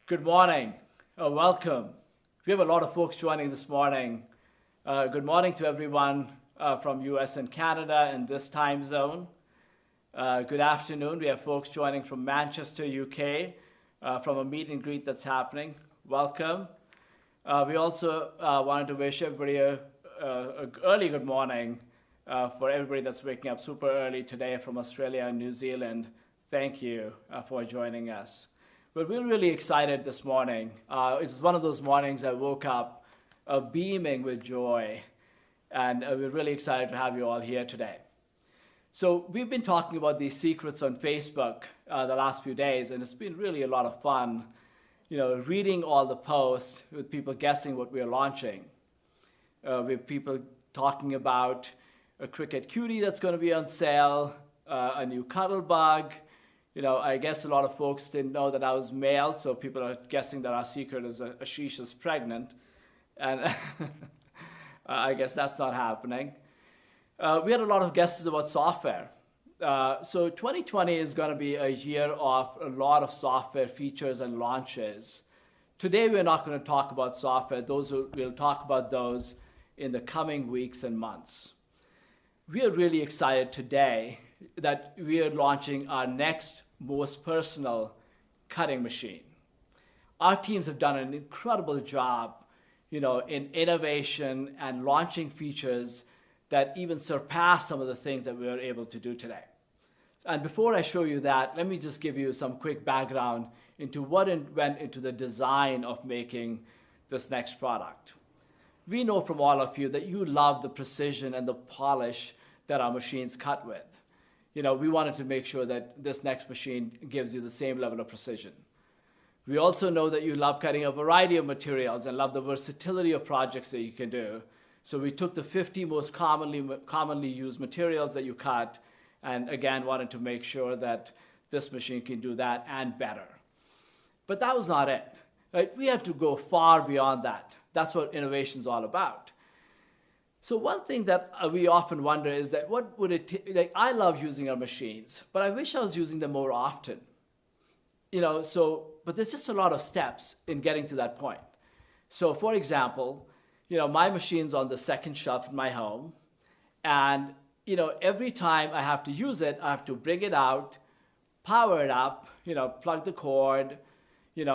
Good morning. Welcome. We have a lot of folks joining this morning. Good morning to everyone from US and Canada in this time zone. Good afternoon. We have folks joining from Manchester, UK, from a meet and greet that's happening. Welcome. We also wanted to wish everybody a early good morning for everybody that's waking up super early today from Australia and New Zealand. Thank you for joining us. But we're really excited this morning. It's one of those mornings I woke up beaming with joy, and we're really excited to have you all here today. So we've been talking about these secrets on Facebook the last few days, and it's been really a lot of fun, reading all the posts with people guessing what we're launching. With people talking about a Cricut Cutie that's going to be on sale, a new cuddle bug. I guess a lot of folks didn't know that I was male, so people are guessing that our secret is Ashish is pregnant. And I guess that's not happening. We had a lot of guesses about software. So 2020 is going to be a year of a lot of software features and launches. Today we're not going to talk about software. We'll talk about those in the coming weeks and months. We are really excited today that we are launching our next most personal cutting machine. Our teams have done an incredible job, in innovation and launching features that even surpass some of the things that we are able to do today. And before I show you that, let me just give you some quick background into what went into the design of making this next product. We know from all of you that you love the precision and the polish that our machines cut with. We wanted to make sure that this next machine gives you the same level of precision. We also know that you love cutting a variety of materials and love the versatility of projects that you can do. So we took the 50 most commonly used materials that you cut, and again wanted to make sure that this machine can do that and better. But that was not it. Right? We had to go far beyond that. That's what innovation is all about. So one thing that we often wonder is that what would it take? I love using our machines, but I wish I was using them more often. But there's just a lot of steps in getting to that point. So for example, my machine's on the second shelf in my home, and every time I have to use it, I have to bring it out, power it up, plug the cord, get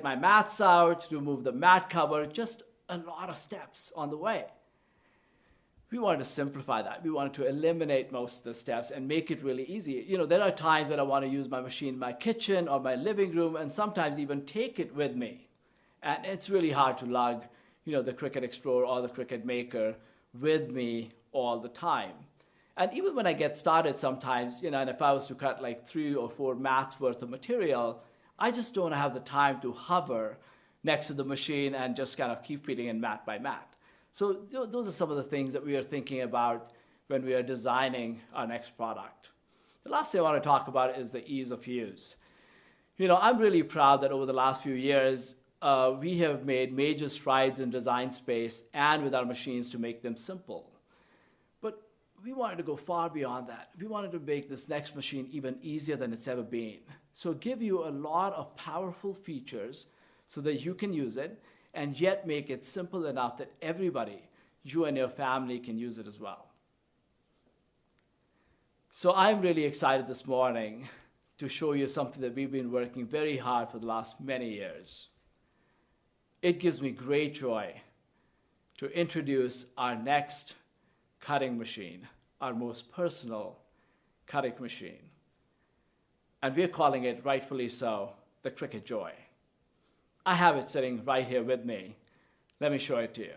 my mats out, remove the mat cover, just a lot of steps on the way. We wanted to simplify that. We wanted to eliminate most of the steps and make it really easy. There are times when I want to use my machine in my kitchen or my living room, and sometimes even take it with me. And it's really hard to lug, the Cricut Explorer or the Cricut Maker with me all the time. And even when I get started sometimes, and if I was to cut like 3 or 4 mats worth of material, I just don't have the time to hover next to the machine and just kind of keep feeding in mat by mat. So those are some of the things that we are thinking about when we are designing our next product. The last thing I want to talk about is the ease of use. I'm really proud that over the last few years, we have made major strides in design space and with our machines to make them simple. But we wanted to go far beyond that. We wanted to make this next machine even easier than it's ever been. So give you a lot of powerful features so that you can use it, and yet make it simple enough that everybody, you and your family, can use it as well. So I'm really excited this morning to show you something that we've been working very hard for the last many years. It gives me great joy to introduce our next cutting machine, our most personal cutting machine. And we're calling it, rightfully so, the Cricut Joy. I have it sitting right here with me. Let me show it to you.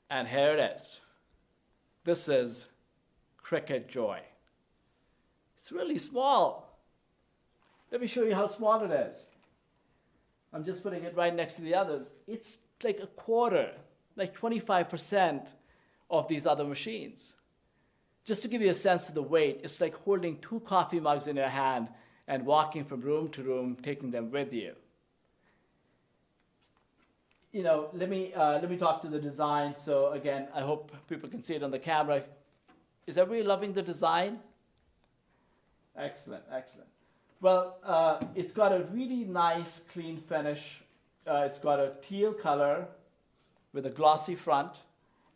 And here it is. This is Cricut Joy. It's really small. Let me show you how small it is. I'm just putting it right next to the others. It's like a quarter, like 25% of these other machines. Just to give you a sense of the weight, it's like holding 2 coffee mugs in your hand and walking from room to room, taking them with you. Let me talk to the design. So again, I hope people can see it on the camera. Is everybody loving the design? Excellent, excellent. Well, it's got a really nice, clean finish. It's got a teal color with a glossy front.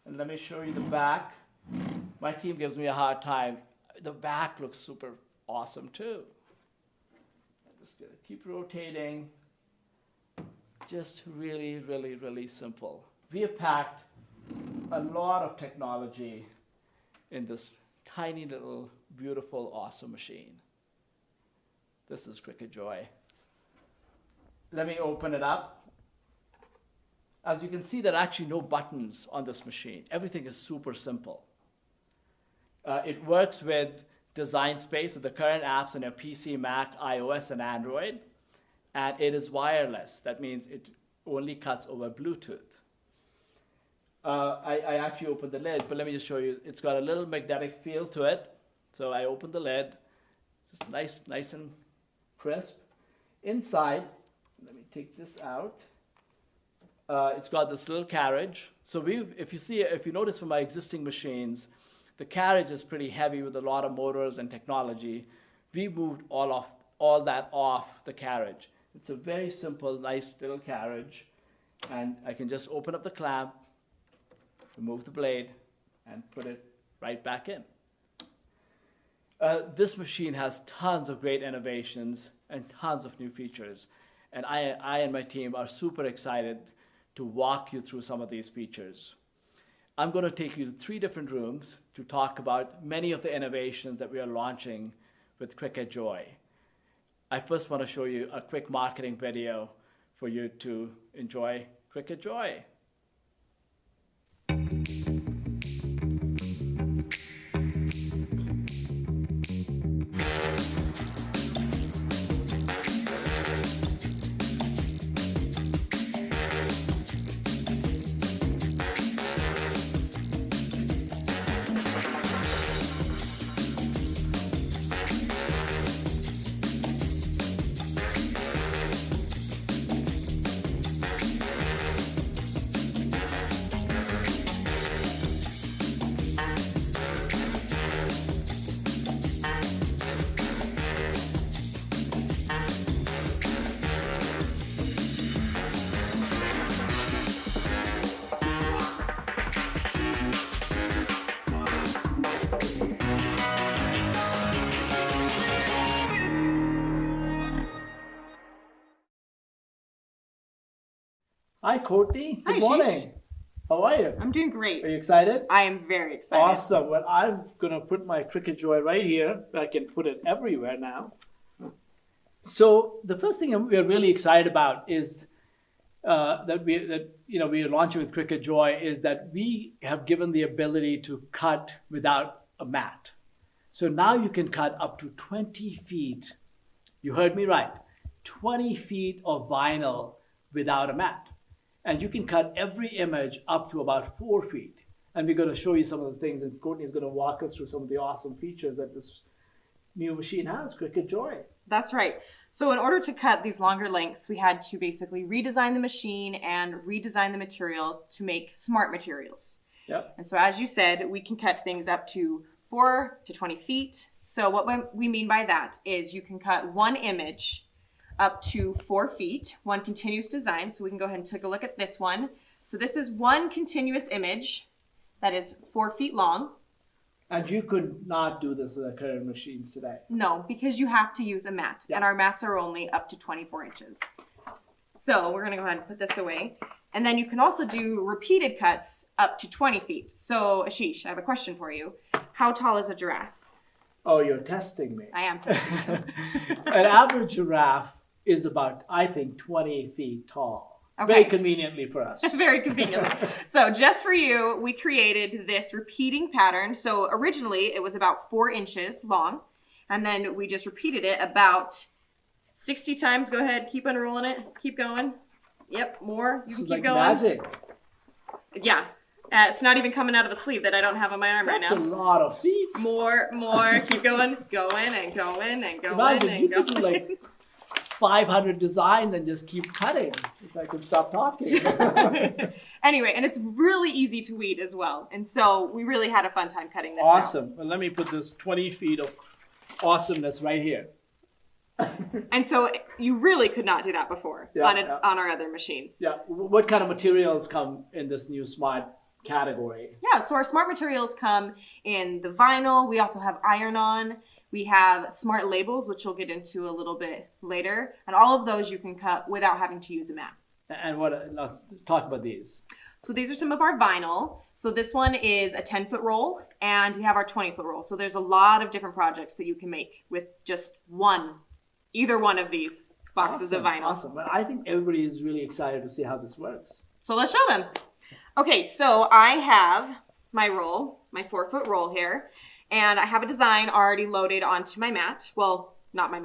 And let me show you the back. My team gives me a hard time. The back looks super awesome too. I'm just gonna keep rotating. Just really, really, really simple. We have packed a lot of technology in this tiny little, beautiful, awesome machine. This is Cricut Joy. Let me open it up. As you can see, there are actually no buttons on this machine. Everything is super simple. It works with Design Space with the current apps on your PC, Mac, iOS, and Android. And it is wireless. That means it only cuts over Bluetooth. I actually opened the lid, but let me just show you. It's got a little magnetic feel to it. So I opened the lid. Just nice and crisp. Inside, let me take this out. It's got this little carriage. So if you notice from my existing machines, the carriage is pretty heavy with a lot of motors and technology. We moved all that off the carriage. It's a very simple, nice little carriage. And I can just open up the clamp, remove the blade, and put it right back in. This machine has tons of great innovations and tons of new features. And I and my team are super excited to walk you through some of these features. I'm going to take you to 3 different rooms to talk about many of the innovations that we are launching with Cricut Joy. I first want to show you a quick marketing video for you to enjoy Cricut Joy. Hi, Courtney. Good morning. How are you? I'm doing great. Are you excited? I am very excited. Awesome. Well, I'm going to put my Cricut Joy right here. I can put it everywhere now. So the first thing we're really excited about is that we are launching with Cricut Joy is that we have given the ability to cut without a mat. So now you can cut up to 20 feet. You heard me right. 20 feet of vinyl without a mat. And you can cut every image up to about 4 feet. And we're going to show you some of the things, and Courtney's going to walk us through some of the awesome features that this new machine has, Cricut Joy. That's right. So in order to cut these longer lengths, we had to basically redesign the machine and redesign the material to make smart materials. Yep. And so as you said, we can cut things up to 4 to 20 feet. So what we mean by that is you can cut one image up to 4 feet, one continuous design. So we can go ahead and take a look at this one. So this is one continuous image that is 4 feet long. And you could not do this with the current machines today. No, because you have to use a mat. Yep. And our mats are only up to 24 inches. So we're gonna go ahead and put this away. And then you can also do repeated cuts up to 20 feet. So Ashish, I have a question for you. How tall is a giraffe? Oh, you're testing me. I am testing you. An average giraffe is about, I think, 20 feet tall. Okay. Very conveniently for us. Very conveniently. So just for you, we created this repeating pattern. So originally it was about 4 inches long. And then we just repeated it about 60 times. Go ahead, keep unrolling it. Keep going. Yep, more. You can keep going. Magic. Yeah. It's not even coming out of a sleeve that I don't have on my arm right now. That's a lot of feet. More. Keep going. Going and going and going Imagine, and you going. could do like 500 designs and just keep cutting. If I could stop talking. Anyway, and it's really easy to weed as well. And so we really had a fun time cutting this Awesome. out. Well, let me put this 20 feet of awesomeness right here. And so you really could not do that before on our other machines. Yeah. What kind of materials come in this new smart category? Yeah, so our smart materials come in the vinyl. We also have iron-on. We have smart labels, which we'll get into a little bit later. And all of those you can cut without having to use a mat. And let's talk about these. So these are some of our vinyl. So this one is a 10-foot roll, and we have our 20-foot roll. So there's a lot of different projects that you can make with just either one of these boxes of vinyl. Awesome. Well, I think everybody is really excited to see how this works. So let's show them. Okay, so I have my roll, my 4-foot roll here. And I have a design already loaded onto my mat. Well, not my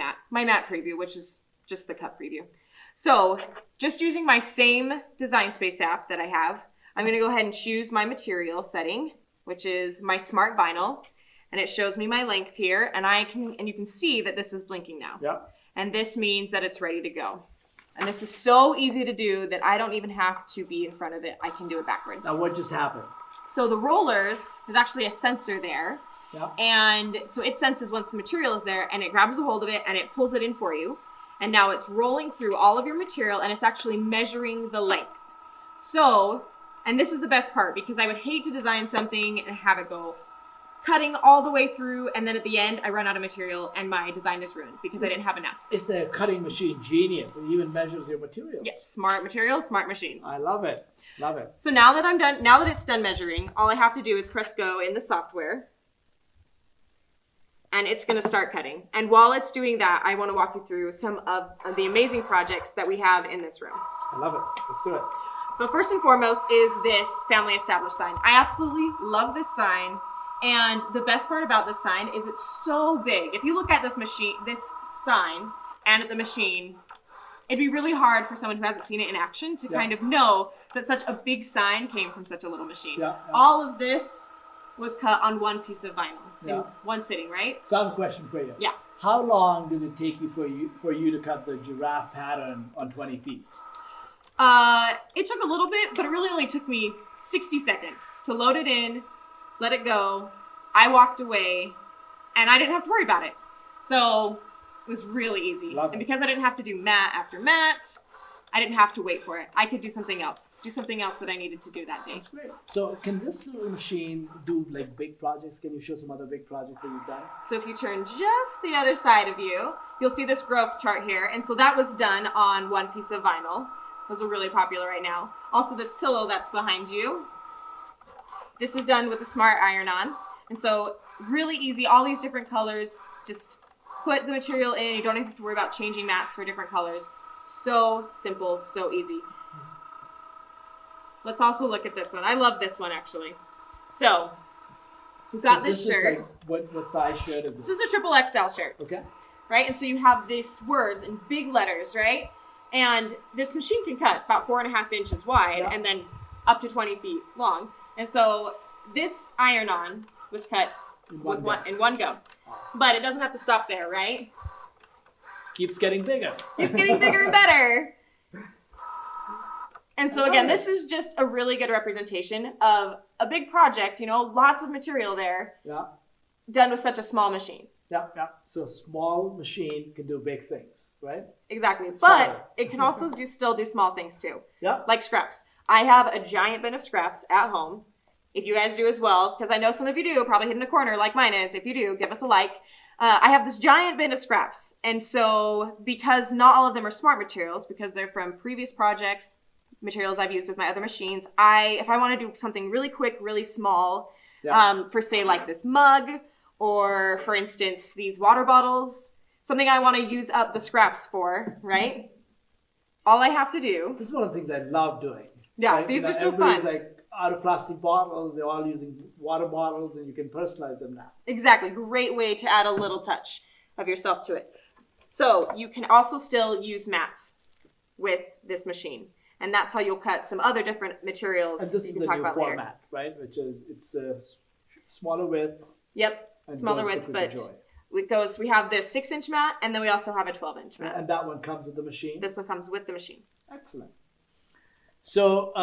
mat preview, which is just the cut preview. So just using my same design space app that I have, I'm going to go ahead and choose my material setting, which is my smart vinyl. And it shows me my length here. And you can see that this is blinking now. Yep. And this means that it's ready to go. And this is so easy to do that I don't even have to be in front of it. I can do it backwards. Now what just happened? So the rollers, there's actually a sensor there. Yeah. And so it senses once the material is there and it grabs a hold of it and it pulls it in for you. And now it's rolling through all of your material and it's actually measuring the length. So, and this is the best part because I would hate to design something and have it go cutting all the way through and then at the end I run out of material and my design is ruined because I didn't have enough. It's the cutting machine genius. It even measures your materials. Yes, smart material, smart machine. I love it. Love it. So now that it's done measuring, all I have to do is press go in the software. And it's going to start cutting. And while it's doing that, I want to walk you through some of the amazing projects that we have in this room. I love it. Let's do it. So first and foremost is this family established sign. I absolutely love this sign. And the best part about this sign is it's so big. If you look at this sign and at the machine, it'd be really hard for someone who hasn't seen it in action to kind of know that such a big sign came from such a little machine. Yeah. All of this was cut on one piece of vinyl in one sitting, right? So I have a question for you. Yeah. How long did it take you for you to cut the giraffe pattern on 20 feet? It took a little bit, but it really only took me 60 seconds to load it in, let it go. I walked away, and I didn't have to worry about it. So it was really easy. Love it. And because I didn't have to do mat after mat, I didn't have to wait for it. I could do something else that I needed to do that day. That's great. So can this little machine do like big projects? Can you show some other big projects that you've done? So if you turn just the other side of you, you'll see this growth chart here. And so that was done on one piece of vinyl. Those are really popular right now. Also this pillow that's behind you. This is done with the smart iron-on. And so really easy, all these different colors. Just put the material in. You don't even have to worry about changing mats for different colors. So simple, so easy. Let's also look at this one. I love this one actually. So we've got this shirt. Is like, what size shirt is this? This is a triple XL shirt. Okay. Right? And so you have these words in big letters, right? And this machine can cut about 4.5 inches wide and then up to 20 feet long. And so this iron-on was cut in one go. But it doesn't have to stop there, right? Keeps getting bigger. It's getting bigger and better. And so again, this is just a really good representation of a big project, lots of material there. Yeah. Done with such a small machine. Yeah. So a small machine can do big things, right? Exactly. But it can also still do small things too. Yeah. Like scraps. I have a giant bin of scraps at home. If you guys do as well, because I know some of you do, probably hidden in a corner like mine is. If you do, give us a like. I have this giant bin of scraps. And so because not all of them are smart materials, because they're from previous projects, materials I've used with my other machines, if I want to do something really quick, really small, for say like this mug, or for instance, these water bottles, something I want to use up the scraps for, right? All I have to do. This is one of the things I love doing. Yeah, right? these are so everybody's fun. Like out of plastic bottles, they're all using water bottles, and you can personalize them now. Exactly. Great way to add a little touch of yourself to it. So you can also still use mats with this machine. And that's how you'll cut some other different materials. And this is a new format, right? Which is, it's a smaller width. Yep, smaller width, but We have this 6-inch mat, and then we also have a 12-inch mat. And that one comes with the machine? This one comes with the machine. Excellent. So,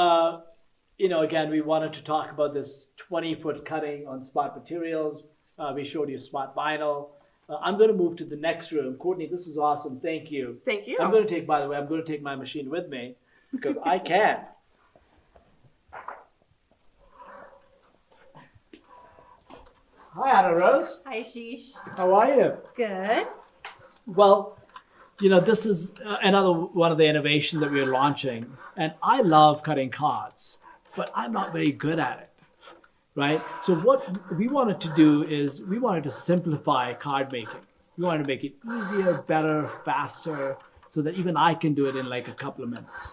again, we wanted to talk about this 20-foot cutting on smart materials. We showed you smart vinyl. I'm going to move to the next room. Courtney, this is awesome. Thank you. Thank you. I'm going to take my machine with me because I can. Hi, Anna Rose. Hi, Ashish. How are you? Good. Well, this is another one of the innovations that we're launching. And I love cutting cards, but I'm not very good at it, right? So what we wanted to do is we wanted to simplify card making. We wanted to make it easier, better, faster, so that even I can do it in like a couple of minutes.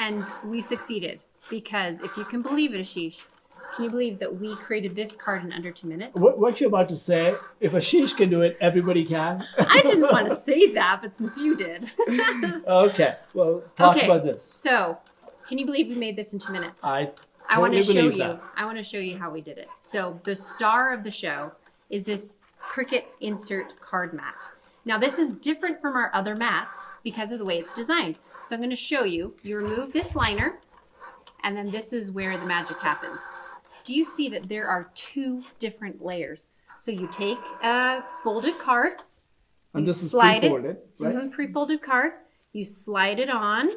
And we succeeded because if you can believe it, Ashish, can you believe that we created this card in under 2 minutes? What you're about to say, if Ashish can do it, everybody can. I didn't want to say that, but since you did. Okay, well, talk about this. So, can you believe we made this in 2 minutes? I want to totally show believe you. that. I want to show you how we did it. So, the star of the show is this Cricut insert card mat. Now, this is different from our other mats because of the way it's designed. So, I'm going to show you. You remove this liner, and then this is where the magic happens. Do you see that there are 2 different layers? So you take a folded card, And you this is slide pre-folded, right? pre-folded card, you slide it on.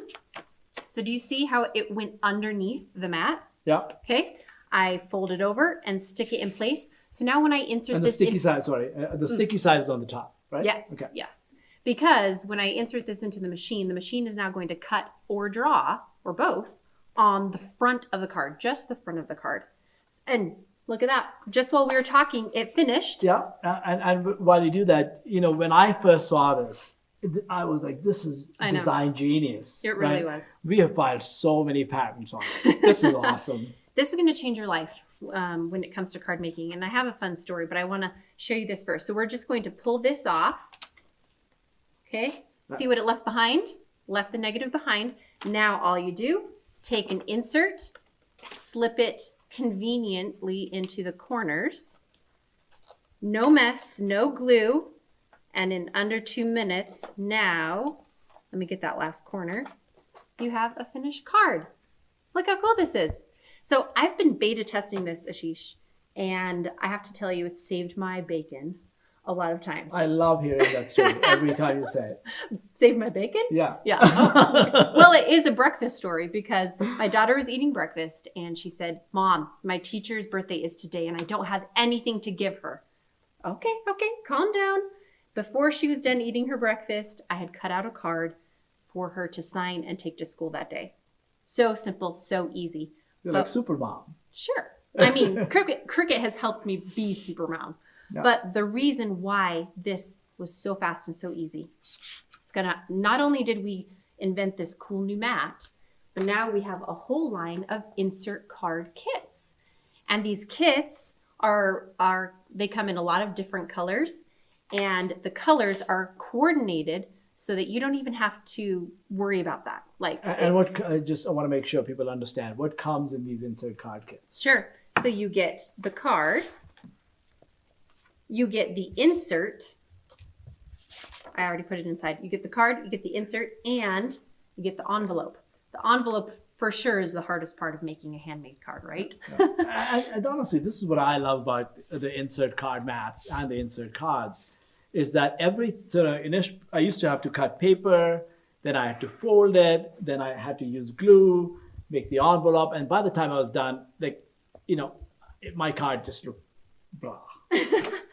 So do you see how it went underneath the mat? Yeah. Okay, I fold it over and stick it in place. So now when I insert And the this sticky side, the sticky side is on the top, right? Yes, Okay. yes. Because when I insert this into the machine is now going to cut or draw, or both, on the front of the card, just the front of the card. And look at that. Just while we were talking, it finished. Yeah, and while you do that, when I first saw this, I was like, this is design genius. It really right? was. We have filed so many patents on it. This is awesome. This is going to change your life when it comes to card making. And I have a fun story, but I want to show you this first. So we're just going to pull this off. Okay, see what it left behind? Left the negative behind. Now all you do, take an insert, slip it conveniently into the corners. No mess, no glue, and in under 2 minutes, now, let me get that last corner, you have a finished card. Look how cool this is. So I've been beta testing this, Ashish, and I have to tell you, it's saved my bacon a lot of times. I love hearing that story every time you say it. Save my bacon? Yeah. Yeah. Oh, okay. Well, it is a breakfast story because my daughter was eating breakfast and she said, Mom, my teacher's birthday is today and I don't have anything to give her. Okay, calm down. Before she was done eating her breakfast, I had cut out a card for her to sign and take to school that day. So simple, so easy. You're like super mom. Sure. I mean, Cricut has helped me be super mom. Yeah. But the reason why this was so fast and so easy, it's gonna, not only did we invent this cool new mat, but now we have a whole line of insert card kits. And these kits they come in a lot of different colors, and the colors are coordinated so that you don't even have to worry about that. And I want to make sure people understand what comes in these insert card kits. Sure. So you get the card, you get the insert. I already put it inside. You get the card, you get the insert, and you get the envelope. The envelope for sure is the hardest part of making a handmade card, right? Yeah. And honestly, this is what I love about the insert card mats and the insert cards, is that I used to have to cut paper, then I had to fold it, then I had to use glue, make the envelope, and by the time I was done, my card just looked blah.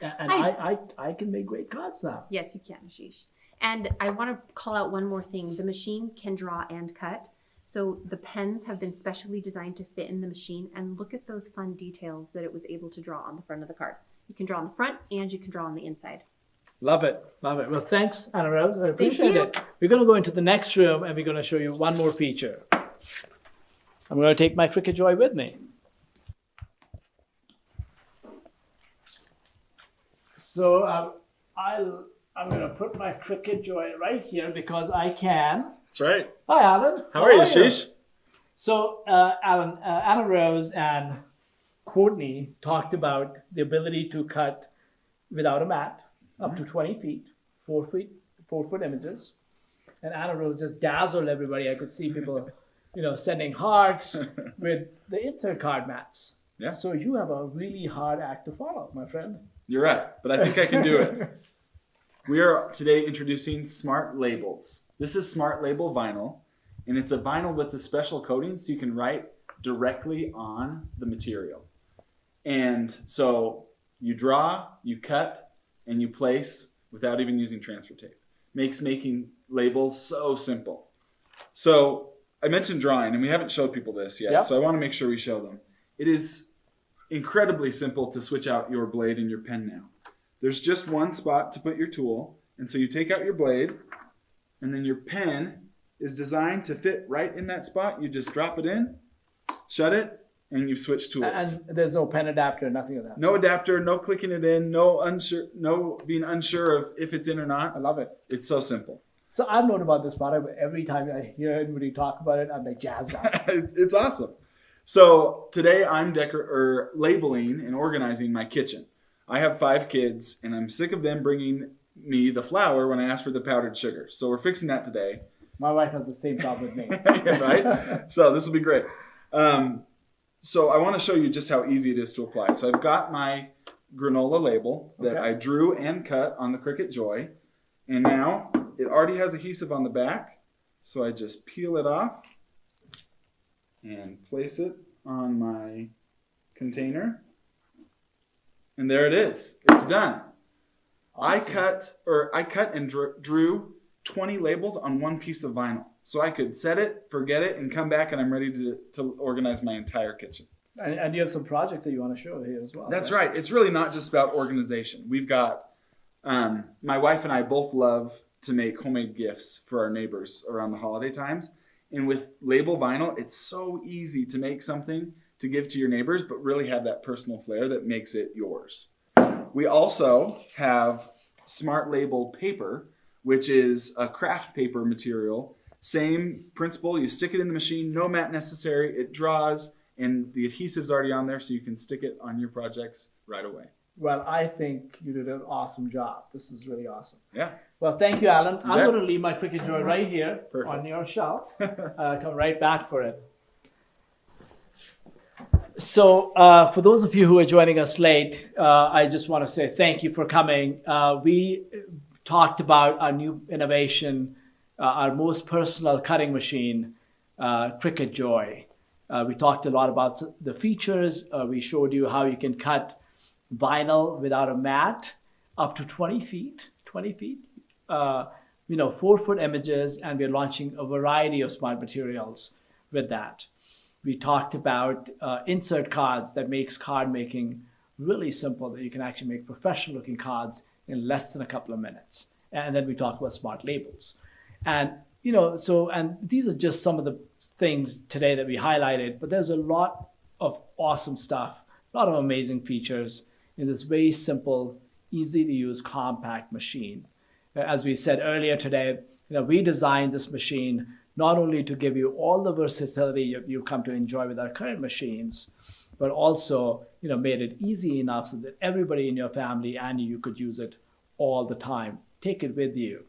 And I can make great cards now. Yes, you can, Ashish. And I want to call out one more thing. The machine can draw and cut. So the pens have been specially designed to fit in the machine. And look at those fun details that it was able to draw on the front of the card. You can draw on the front and you can draw on the inside. Love it. Love it. Well, thanks, Anna Rose. I appreciate it. We're going to go into the next room and we're going to show you one more feature. I'm going to take my Cricut Joy with me. So I'm going to put my Cricut Joy right here because I can. That's right. Hi, Alan. How are you, Ashish? So, Alan, Anna Rose and Courtney talked about the ability to cut without a mat. up to 20 feet, 4-foot images. And Alan Rose just dazzled everybody. I could see people, sending hearts with the insert card mats. Yeah. So you have a really hard act to follow, my friend. You're right, but I think I can do it. We are today introducing Smart Labels. This is Smart Label vinyl, and it's a vinyl with a special coating so you can write directly on the material. And so you draw, you cut, and you place without even using transfer tape. Makes making labels so simple. So I mentioned drawing, and we haven't showed people this yet, so I want to make sure we show them. It is incredibly simple to switch out your blade and your pen now. There's just one spot to put your tool, and so you take out your blade, and then your pen is designed to fit right in that spot. You just drop it in, shut it, and you've switched tools. And there's no pen adapter, nothing of that. No adapter, no clicking it in, no being unsure of if it's in or not. I love it. It's so simple. So I've known about this product, but every time I hear anybody talk about it, I'm like jazzed up. It's awesome. So today I'm labeling and organizing my kitchen. I have 5 kids, and I'm sick of them bringing me the flour when I ask for the powdered sugar. So we're fixing that today. My wife has the same problem with me. Yeah, right? So this will be great. So I want to show you just how easy it is to apply. So I've got my granola label that I drew and cut on the Cricut Joy. And now it already has adhesive on the back. So I just peel it off and place it on my container. And there it is. It's done. Awesome. I cut and drew 20 labels on one piece of vinyl. So I could set it, forget it, and come back and I'm ready to organize my entire kitchen. And you have some projects that you want to show here as well. That's right. It's really not just about organization. We've got, my wife and I both love to make homemade gifts for our neighbors around the holiday times. And with label vinyl, it's so easy to make something to give to your neighbors, but really have that personal flair that makes it yours. We also have Smart Label paper, which is a craft paper material. Same principle, you stick it in the machine, no mat necessary, it draws, and the adhesive's already on there so you can stick it on your projects right away. Well, I think you did an awesome job. This is really awesome. Yeah. Well, thank you, Alan. I'm going to leave my Cricut Joy right here on your shelf. Come right back for it. So for those of you who are joining us late, I just want to say thank you for coming. We talked about our new innovation, our most personal cutting machine, Cricut Joy. We talked a lot about the features. We showed you how you can cut vinyl without a mat up to 20 feet, 4-foot images, and we're launching a variety of smart materials with that. We talked about insert cards that makes card making really simple, that you can actually make professional looking cards in less than a couple of minutes. And then we talked about smart labels. And, and these are just some of the things today that we highlighted, but there's a lot of awesome stuff, a lot of amazing features in this very simple, easy to use, compact machine. As we said earlier today, we designed this machine not only to give you all the versatility you come to enjoy with our current machines, but also, made it easy enough so that everybody in your family and you could use it all the time. Take it with you.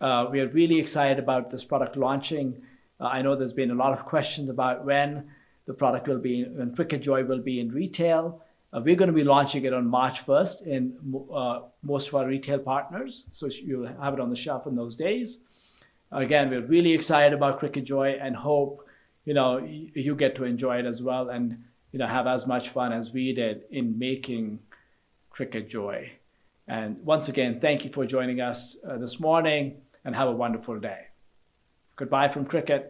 We are really excited about this product launching. I know there's been a lot of questions about when the product will be, when Cricut Joy will be in retail. We're going to be launching it on March 1st in most of our retail partners. So you'll have it on the shelf in those days. Again, we're really excited about Cricut Joy and hope, you get to enjoy it as well and, have as much fun as we did in making Cricut Joy. And once again, thank you for joining us this morning and have a wonderful day. Goodbye from Cricut.